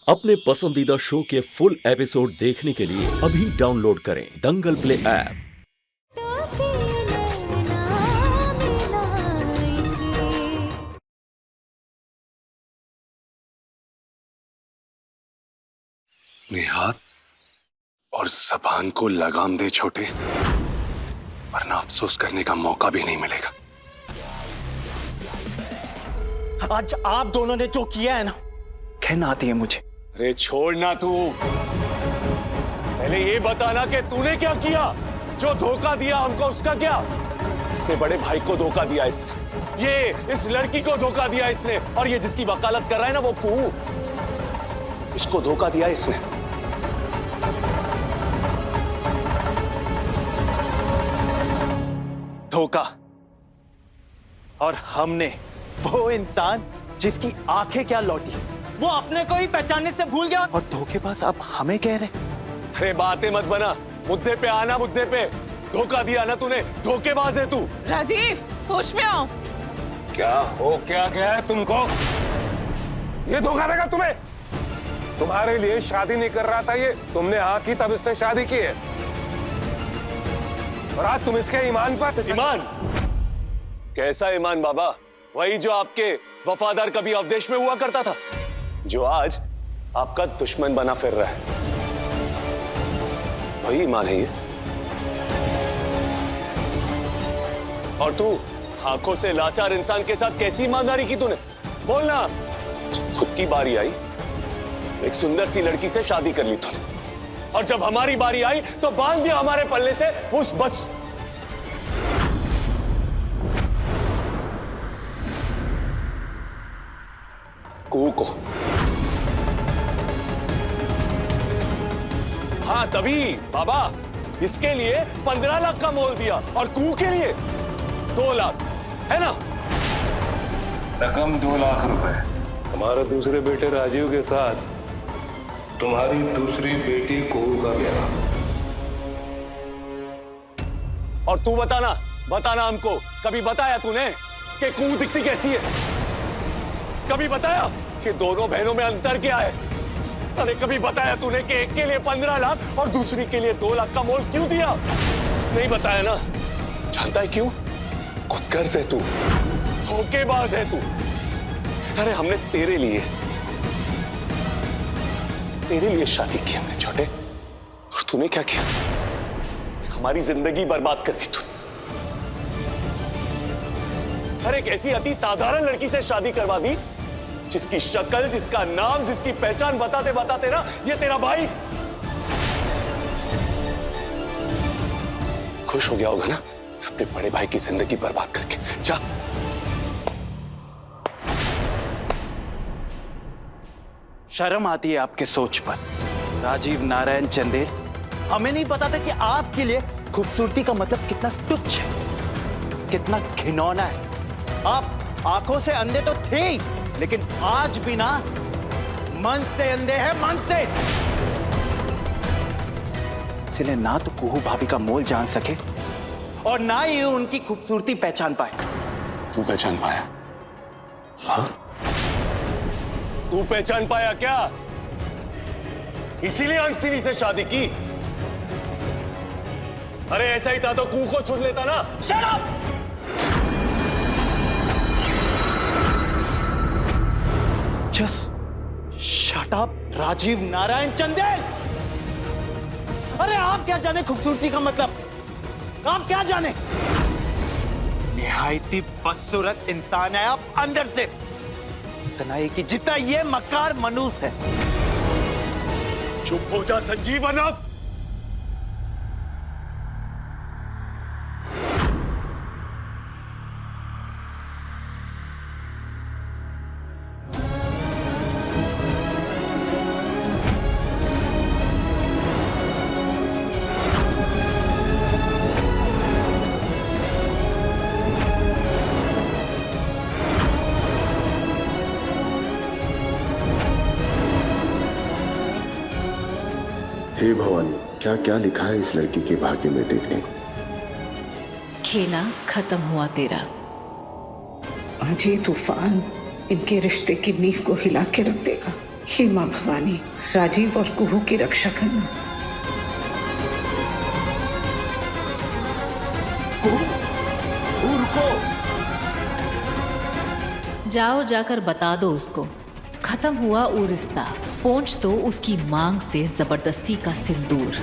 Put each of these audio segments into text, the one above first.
अपने पसंदीदा शो के फुल एपिसोड देखने के लिए अभी डाउनलोड करें दंगल प्ले ऐप। अपने हाथ और जबान को लगाम दे छोटे, वरना अफसोस करने का मौका भी नहीं मिलेगा। आज आप दोनों ने जो किया है ना, घिन आती है मुझे। अरे छोड़ना तू, पहले ये बताना कि तूने क्या किया। जो धोखा दिया हमको, उसका क्या? अपने बड़े भाई को धोखा दिया इसने, ये इस लड़की को धोखा दिया इसने, और ये जिसकी वकालत कर रहा है ना वो कुहू, इसको धोखा दिया इसने। धोखा। और हमने वो इंसान जिसकी आंखें क्या लौटी, वो अपने को ही पहचानने से भूल गया, और धोखेबाज अब हमें कह रहे। अरे बातें मत बना, मुद्दे पे आना। मुद्दे पे धोखा दिया ना तूने, धोखेबाज है तू। राजीव, होश में आओ। क्या हो क्या गया है तुमको? ये धोखा देगा तुम्हें? तुम्हारे लिए शादी नहीं कर रहा था ये, तुमने हाँ की तब इसने शादी की है, और आज तुम इसके ईमान पर। ईमान? कैसा ईमान बाबा? वही जो आपके वफादार कभी अवदेश में हुआ करता था, जो आज आपका दुश्मन बना फिर रहा है, वही ईमान है ये। और तू आंखों से लाचार इंसान के साथ कैसी ईमानदारी की तूने? बोलना। खुद की बारी आई, एक सुंदर सी लड़की से शादी कर ली तूने, और जब हमारी बारी आई तो बांध दिया हमारे पल्ले से उस कुहू को। हाँ तभी बाबा, इसके लिए 15 लाख का मोल दिया, और कुहू के लिए 2 लाख, है ना? रकम 2 लाख रुपए। हमारे दूसरे बेटे राजीव के साथ तुम्हारी दूसरी बेटी कुहू का ब्याह। और तू बताना हमको, कभी बताया तूने कि कुहू दिखती कैसी है? कभी बताया कि दोनों बहनों में अंतर क्या है? अरे कभी बताया तूने कि एक के लिए 15 लाख और दूसरी के लिए 2 लाख का मोल क्यों दिया? नहीं बताया ना। जानता है क्यों? खुदगर्ज है तू, धोखेबाज है तू। अरे हमने तेरे लिए शादी की हमने छोटे, और तूने क्या किया? हमारी जिंदगी बर्बाद कर दी तूने। अरे एक ऐसी अति साधारण लड़की से शादी करवा दी, जिसकी शक्ल, जिसका नाम, जिसकी पहचान बताते बताते ना ये तेरा भाई खुश हो गया होगा ना अपने बड़े भाई की जिंदगी बर्बाद करके। जा। शर्म आती है आपके सोच पर, राजीव नारायण चंदेल। हमें नहीं पता था कि आपके लिए खूबसूरती का मतलब कितना तुच्छ है, कितना घिनौना है। आप आंखों से अंधे तो थे ही, लेकिन आज भी ना मन से अंधे हैं, मन से। इसलिए ना तो कुहू भाभी का मोल जान सके, और ना ही उनकी खूबसूरती पहचान पाए। तू पहचान पाया? हाँ? तू पहचान पाया क्या? इसीलिए अंसिनी से शादी की? अरे ऐसा ही था तो कुहू को चुन लेता ना। Shut up! Just shut up, Rajiv Narayan Chandel. अरे आप क्या जाने खूबसूरती का मतलब? आप क्या जाने? निहायती बदसूरत इंसान है आप अंदर से, इतना ही कि जितना ये मक्कार मनूस है। चुप हो जा संजीवन। हे भवानी, क्या क्या लिखा है इस लड़की के भाग्य में देखने को। खेला खत्म हुआ तेरा। आज ये तूफान इनके रिश्ते की नींव को हिला के रख देगा। हे माँ भवानी, राजीव और कुहू की रक्षा करना। जाओ जाकर बता दो उसको, खत्म हुआ वो रिश्ता। पोंछ दो उसकी मांग से जबरदस्ती का सिंदूर।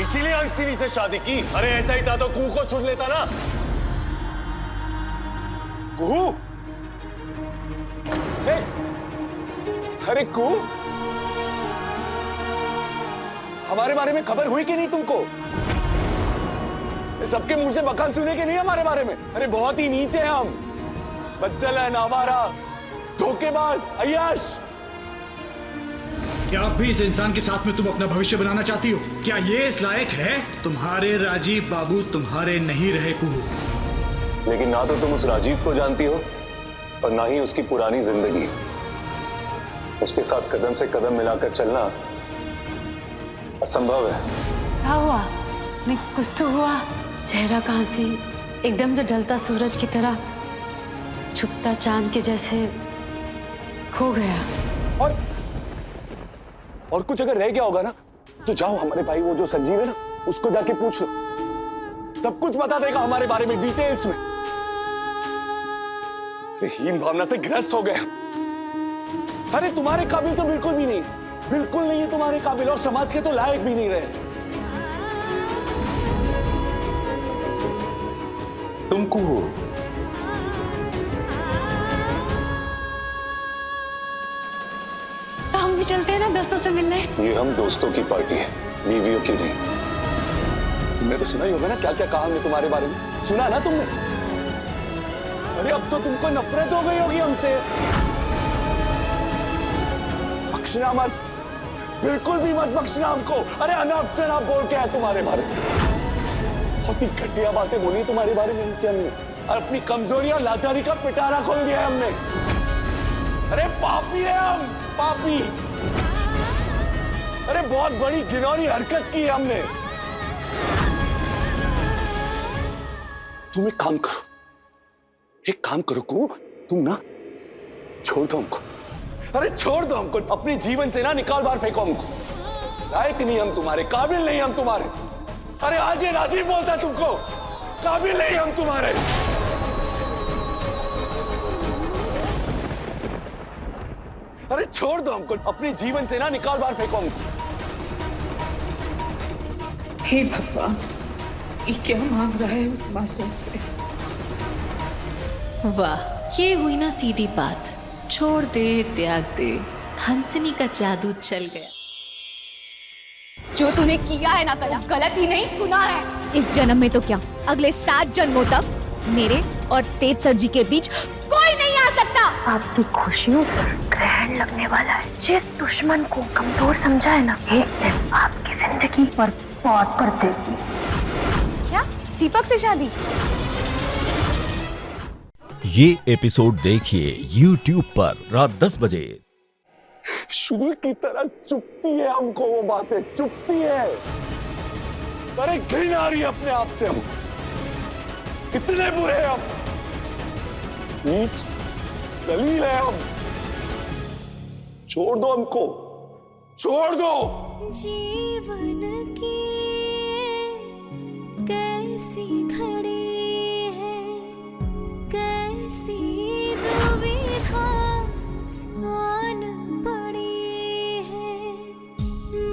इसीलिए अंशिनी से शादी की। अरे ऐसा ही था तो कुहू को चुन लेता ना। कुहू, अरे कुहू, हमारे बारे में खबर हुई कि नहीं तुमको? सबके मुंह से बखान सुने कि नहीं हमारे बारे में? अरे बहुत ही नीचे हैं हम, बच्चल है, नावारा, धोखेबाज, अय्याश। क्या अब भी इस इंसान के साथ में तुम अपना भविष्य बनाना चाहती हो? क्या ये इस लायक है? तुम्हारे राजीव बाबू तुम्हारे नहीं रहे कुहू। लेकिन ना तो तुम उस राजीव को जानती हो और ना ही उसकी पुरानी जिंदगी। उसके साथ कदम से कदम मिलाकर चलना असंभव है। क्या हुआ? नहीं कुछ तो हुआ। चेहरा कहाँ से एकदम तो ढलता सूरज की तरह छुपता चांद के जैसे खो गया। और कुछ अगर रह गया होगा ना तो जाओ, हमारे भाई वो जो संजीव है ना, उसको जाके पूछ लो, सब कुछ बता देगा हमारे बारे में डिटेल्स में। हीन भावना से ग्रस्त हो गया। अरे तुम्हारे काबिल तो बिल्कुल भी नहीं, बिल्कुल नहीं है तुम्हारे काबिल, और समाज के तो लायक भी नहीं रहे। तुमको तो हम भी चलते हैं ना दोस्तों से मिलने। ये हम दोस्तों की पार्टी है, बीवियों की नहीं। तुमने तो सुना ही होगा ना क्या क्या कहा हमने तुम्हारे बारे में, सुना ना तुमने? अरे अब तो तुमको नफरत हो गई होगी हमसे। बख्शना मत, बिल्कुल भी मत बख्शना हमको। अरे अनाप शनाप बोल के है तुम्हारे बारे में, बहुत ही घटिया बातें बोली तुम्हारे बारे में नीचे हमने, और अपनी कमजोरी और लाचारी का पिटारा खोल दिया है हमने। अरे पापी है हम, पापी। अरे बहुत बड़ी घिनौनी हरकत की है हमने। तुम एक काम करो, एक काम करो को, तुम ना छोड़ दो हमको। अरे छोड़ दो हमको, अपने जीवन से ना निकाल बाहर फेंको हमको। लायक नहीं हम तुम्हारे, काबिल नहीं हम तुम्हारे। अरे आज ये राजीव बोलता है तुमको, काबिल नहीं हम तुम्हारे। अरे छोड़ दो हमको, अपने जीवन से ना निकाल बाहर फेंको हमको। हे भगवान, ये क्या मांग रहा है उस मासूम से? वाह, ये हुई ना सीधी बात। छोड़ दे, त्याग दे। हंसनी का जादू चल गया। जो तूने किया है ना कला, गलत ही नहीं गुनाह है। इस जन्म में तो क्या, अगले 7 जन्मों तक मेरे और तेज सर जी के बीच कोई नहीं आ सकता। आपकी खुशियों पर ग्रहण लगने वाला है। जिस दुश्मन को कमजोर समझा है ना, एक दिन आपकी जिंदगी पर पौध कर देगी। क्या दीपक से शादी? ये एपिसोड देखिए YouTube पर रात 10 बजे। शुरू की तरह चुपती है हमको वो बातें, चुपती है। अरे घृणा आ रही है अपने आप से हमको, कितने बुरे हैं हम, नीच जलील है हम। छोड़ दो हमको, छोड़ दो। जीवन की कैसी घड़ी है, कैसी दुविधा आन पड़ी है।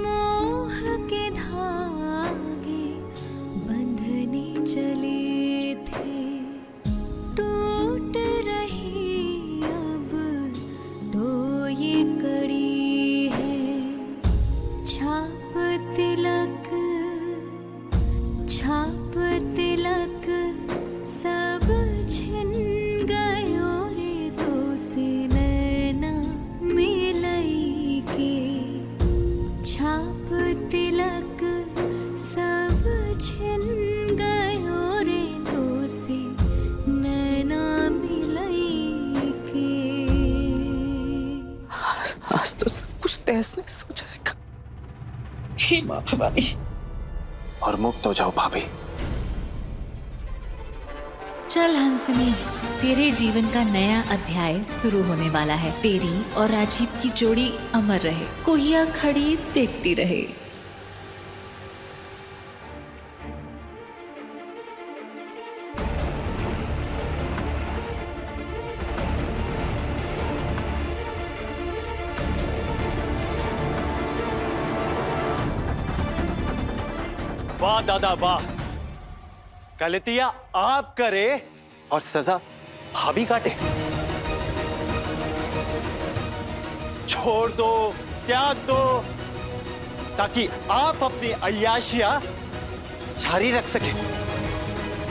मोह के धागे बंधने चले थे, टूट रही अब तो ये कड़ी है। छाप तिलक हे माँ भवानी। और मुक्त हो जाओ भाभी। चल हंसनी, तेरे जीवन का नया अध्याय शुरू होने वाला है। तेरी और राजीव की जोड़ी अमर रहे, कोहिया खड़ी देखती रहे। वाह दादा वाह, गलतियां आप करे और सजा भाभी काटे। छोड़ दो, त्याग दो, ताकि आप अपनी अय्याशियां जारी रख सके।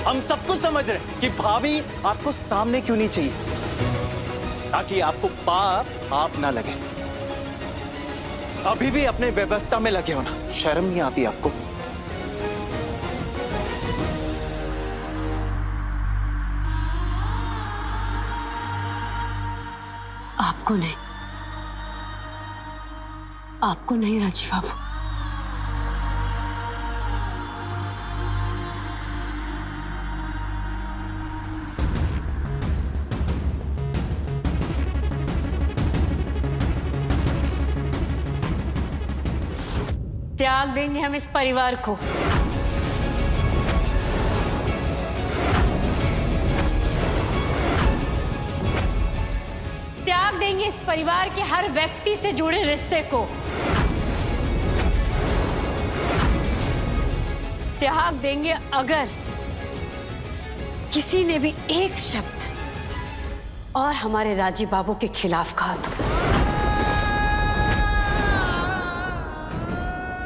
हम सब कुछ समझ रहे हैं कि भाभी आपको सामने क्यों नहीं चाहिए, ताकि आपको पाप आप ना लगे। अभी भी अपने व्यवस्था में लगे हो ना, शर्म नहीं आती आपको? आपको नहीं, आपको नहीं राजीव बाबू। त्याग देंगे हम इस परिवार को। त्याग देंगे इस परिवार के हर व्यक्ति से जुड़े रिश्ते को। त्याग देंगे अगर किसी ने भी एक शब्द और हमारे राजीव बाबू के खिलाफ कहा तो।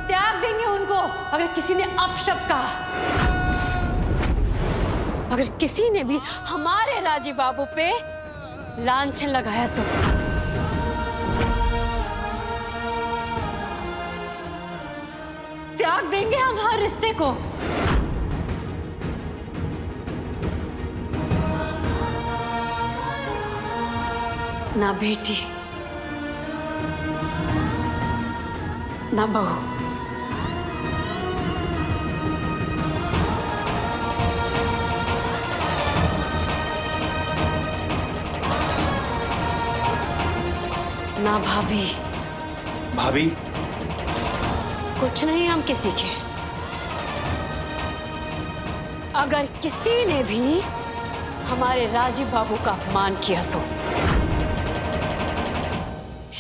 त्याग देंगे उनको अगर किसी ने अपशब्द कहा, अगर किसी ने भी हमारे राजीव बाबू पे लांछन लगाया तो। त्याग देंगे हम हर रिश्ते को। ना बेटी, ना बहू, ना भाभी। भाभी कुछ नहीं हम किसी के। अगर किसी ने भी हमारे राजीव बाबू का अपमान किया तो।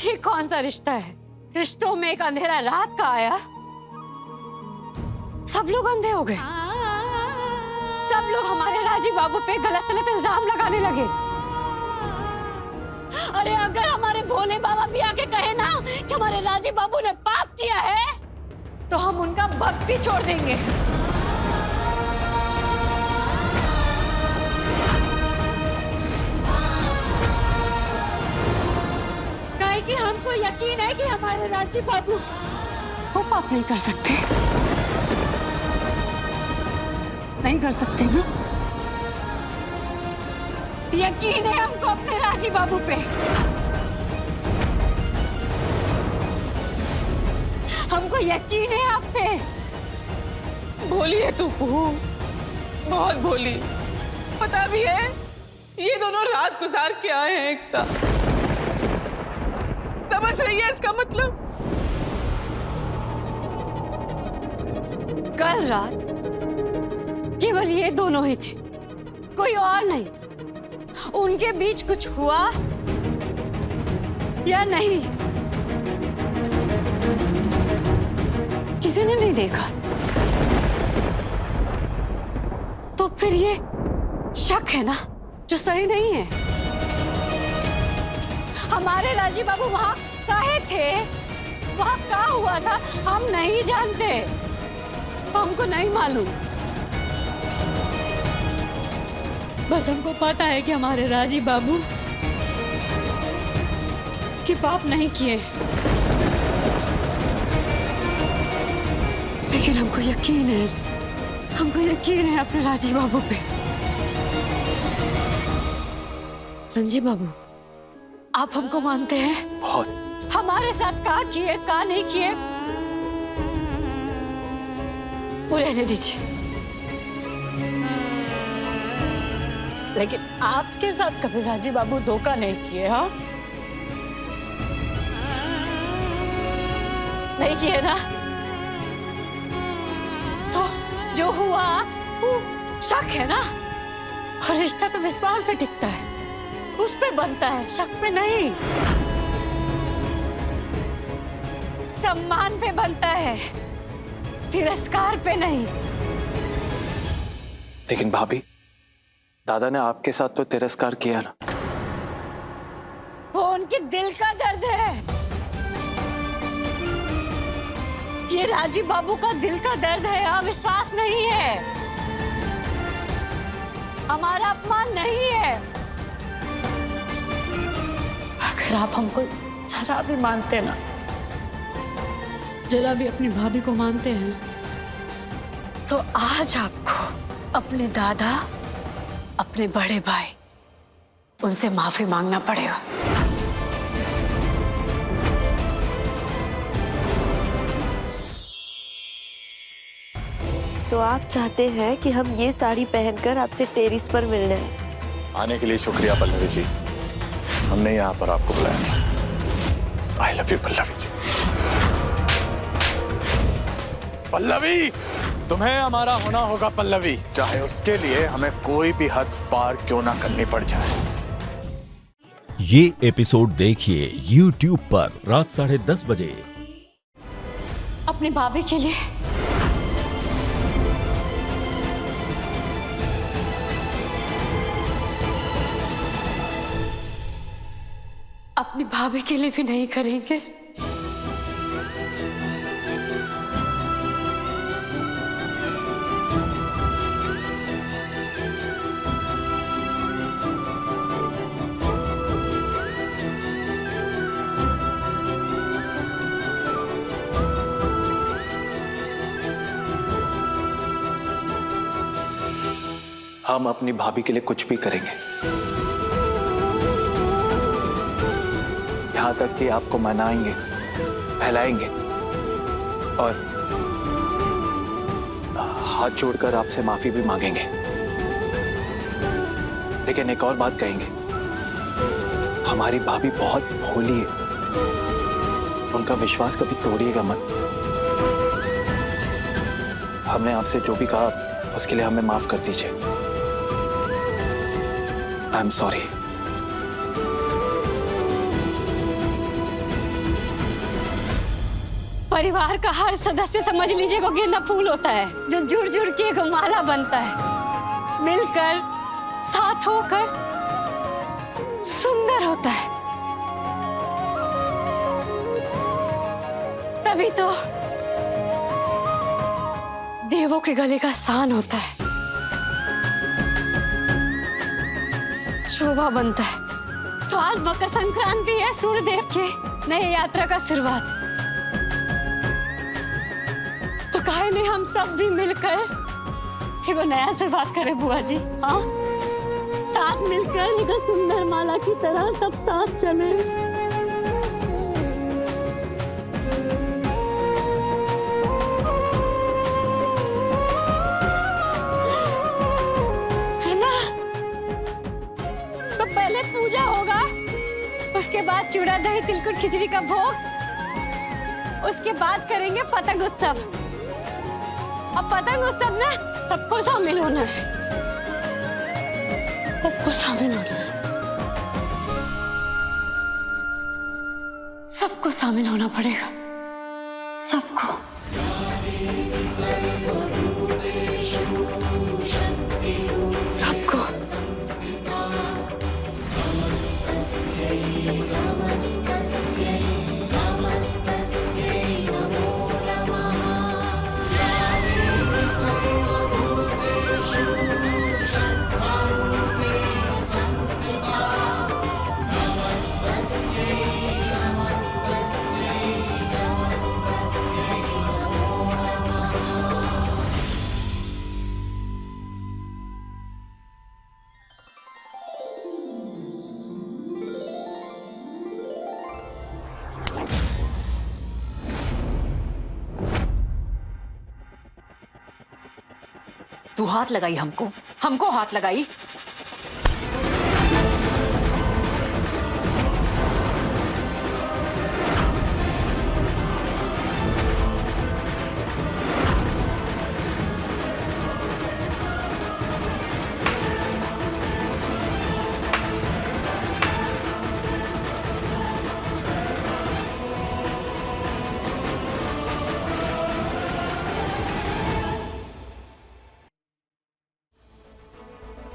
ये कौन सा रिश्ता है? रिश्तों में एक अंधेरा रात का आया, सब लोग अंधे हो गए। सब लोग हमारे राजीव बाबू पे गलत सलत इल्जाम लगाने लगे। अरे अगर हमारे भोले बाबा भी आके कहे ना कि हमारे राजीव बाबू ने पाप किया है, तो हम उनका भक्ति छोड़ देंगे। काहे कि हमको यकीन है कि हमारे राजीव बाबू वो पाप नहीं कर सकते। नहीं कर सकते ना? यकीन है हमको अपने राजीव बाबू पे। हमको यकीन है आप पे। भोली है तू बहू, बहुत भोली। पता भी है ये दोनों रात गुजार के आए हैं एक साथ। समझ रही है इसका मतलब? कल रात केवल ये दोनों ही थे, कोई और नहीं। उनके बीच कुछ हुआ या नहीं, किसी ने नहीं देखा। तो फिर ये शक है ना, जो सही नहीं है। हमारे राजीव बाबू वहां काहे थे, वहां क्या हुआ था, हम नहीं जानते। हमको नहीं मालूम। बस हमको पता है कि हमारे राजीव बाबू कि पाप नहीं किए, लेकिन हमको यकीन है, हमको यकीन है अपने राजीव बाबू पे। संजय बाबू, आप हमको मानते हैं? बहुत। हमारे साथ क्या किए, क्या नहीं किए, वो रहने दीजिए। लेकिन आपके साथ कभी राजीव बाबू धोखा नहीं किए, हाँ? नहीं किए ना? तो जो हुआ वो शक है ना? और रिश्ता पे विश्वास पे टिकता है, उस पे बनता है, शक पे नहीं। सम्मान पे बनता है, तिरस्कार पे नहीं। लेकिन भाभी, दादा ने आपके साथ तो तिरस्कार किया ना। वो उनके दिल का दर्द है। ये राजीव बाबू का दिल का दर्द है, अविश्वास नहीं है, हमारा अपमान नहीं है। अगर आप हमको जरा भी मानते ना, जरा भी अपनी भाभी को मानते हैं ना, तो आज आपको अपने दादा, अपने बड़े भाई, उनसे माफी मांगना पड़ेगा। तो आप चाहते हैं कि हम ये साड़ी पहनकर आपसे टेरिस पर मिलने आए? आने के लिए शुक्रिया पल्लवी जी, हमने यहाँ पर आपको बुलाया। I love you Pallavi ji. Pallavi, तुम्हें हमारा होना होगा पल्लवी, चाहे उसके लिए हमें कोई भी हद पार क्यों ना करनी पड़ जाए। ये एपिसोड देखिए YouTube पर रात 10:30 बजे। अपनी भाभी के लिए अपनी भाभी के लिए भी नहीं करेंगे? हम अपनी भाभी के लिए कुछ भी करेंगे, यहां तक कि आपको मनाएंगे, फैलाएंगे और हाथ जोड़कर आपसे माफी भी मांगेंगे। लेकिन एक और बात कहेंगे, हमारी भाभी बहुत भोली है, उनका विश्वास कभी तोड़िएगा मत। हमने आपसे जो भी कहा उसके लिए हमें माफ कर दीजिए। I am sorry. परिवार का हर सदस्य समझ लीजिए वो गेंदा फूल होता है, जो जुड़ जुड़ के एक माला बनता है, मिलकर साथ होकर सुंदर होता है। तभी तो देवों के गले का शान होता है, शोभा बनता है। तो आज मकर संक्रांति है, सूर्यदेव के नए यात्रा का शुरुआत। तो काहे नहीं हम सब भी मिलकर एक नया शुरुआत करें बुआ जी? हाँ, साथ मिलकर एक सुंदर माला की तरह सब साथ चले। है ना? तो पहले पूजा होगा, उसके बाद चूड़ा दही तिलकुट खिचड़ी का भोग, उसके बाद करेंगे पतंग उत्सव। अब पतंग उत्सव में सबको शामिल होना है, सबको शामिल होना है, सबको शामिल होना पड़ेगा, सबको। सबको। तू हाथ लगाई हमको हाथ लगाई।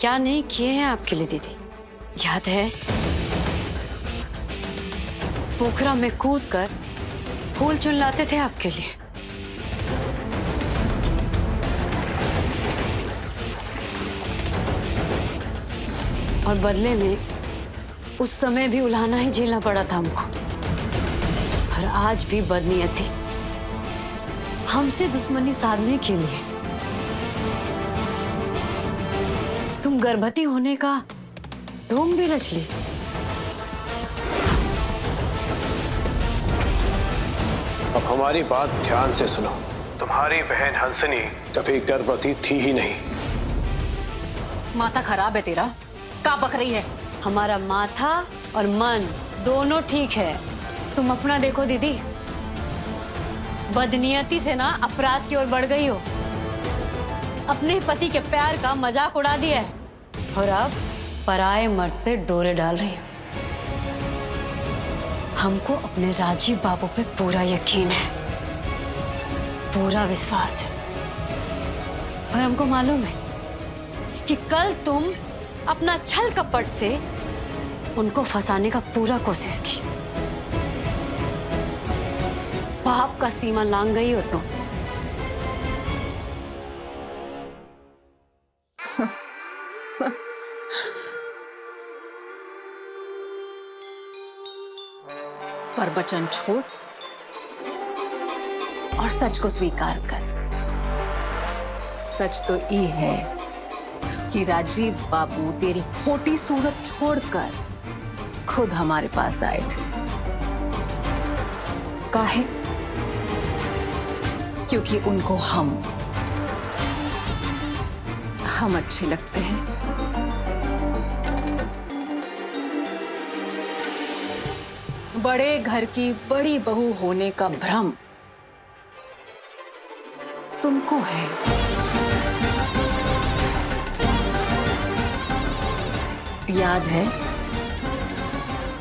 क्या नहीं किए हैं आपके लिए दीदी, याद है? पोखरा में कूद कर फूल चुन लाते थे आपके लिए। और बदले में उस समय भी उल्हाना ही झेलना पड़ा था हमको। और आज भी बदनीयती हमसे दुश्मनी साधने के लिए तुम गर्भवती होने का ढोंग भी रच ली। अब हमारी बात ध्यान से सुनो। तुम्हारी बहन हंसनी कभी गर्भवती थी ही नहीं। माथा खराब है तेरा, का बक रही है? हमारा माथा और मन दोनों ठीक है। तुम अपना देखो दीदी, बदनीयती से ना अपराध की ओर बढ़ गई हो। अपने पति के प्यार का मजाक उड़ा दिया है और अब पराये मर्द पे डोरे डाल रही है। हमको अपने राजीव बाबू पे पूरा यकीन है, पूरा विश्वास है। पर हमको मालूम है कि कल तुम अपना छल कपट से उनको फंसाने का पूरा कोशिश की। पाप का सीमा लांघ गई हो तुम। पर वचन छोड़ और सच को स्वीकार कर। सच तो ये है कि राजीव बाबू तेरी खोटी सूरत छोड़कर खुद हमारे पास आए थे। काहे? क्योंकि उनको हम अच्छे लगते हैं। बड़े घर की बड़ी बहू होने का भ्रम तुमको है। याद है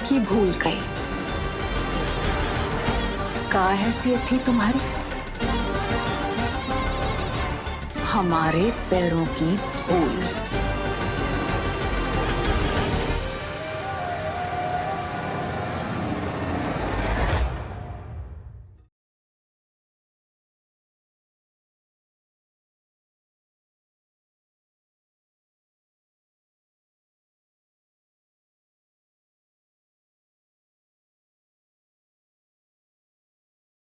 कि भूल गई? क्या हैसियत थी तुम्हारी? हमारे पैरों की धूल।